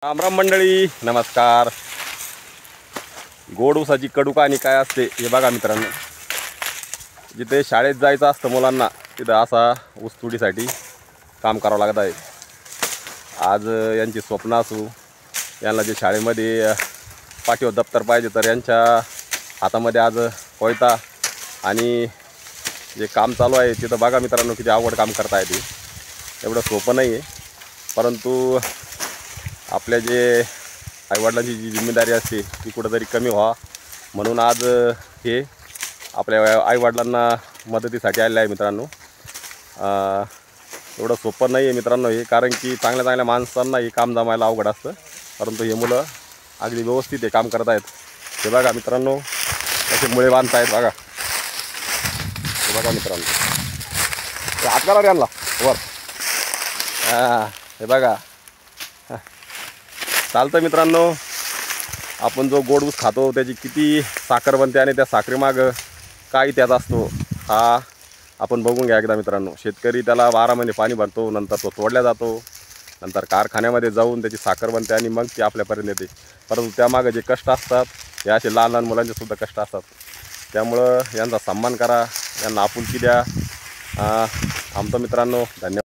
रामराम मंडळी, नमस्कार. गोड ऊसाची कडू कहाणी काय असते हे बघा मित्रांनो. जिथे शाळेत जायचं असतं मुलांना तिथं असा ऊस तोडीसाठी काम करावं लागत आहे. आज यांची स्वप्न असू, यांना जे शाळेमध्ये पाठीवर दप्तर पाहिजे तर यांच्या हातामध्ये आज कोयता आणि जे काम चालू आहे तिथं बघा मित्रांनो किती अवघड काम करता येते. एवढं सोपं नाही आहे, परंतु आपल्या जे आईवडिलांची जी जिम्मेदारी असते ती कुठंतरी कमी व्हा म्हणून आज हे आपल्या आईवडिलांना मदतीसाठी आलेलं आहे मित्रांनो. एवढं सोपं नाही आहे मित्रांनो हे, कारण की चांगल्या चांगल्या माणसांना हे काम जमायला अवघड असतं, परंतु हे मुलं अगदी व्यवस्थित हे काम करत आहेत. हे बघा मित्रांनो असे मुळे बांधत आहेत बघा. हे बघा मित्रांनो, हात करा यांना वर. हे बघा चालतं मित्रांनो. आपण जो गोड ऊस खातो त्याची किती साखर बनते आणि त्या साखरेमागं काय त्यात असतो हा आपण बघून घ्या एकदा मित्रांनो. शेतकरी त्याला 12 महिने पाणी भरतो, नंतर तो तोडला जातो, नंतर कारखान्यामध्ये जाऊन त्याची साखर बनते आणि मग ती आपल्यापर्यंत येते. परंतु त्यामागं जे कष्ट असतात हे असे लहान लहान मुलांचे सुद्धा कष्ट असतात. त्यामुळं यांचा सन्मान करा, यांना आपुलकी द्या. आमचं मित्रांनो धन्यवाद.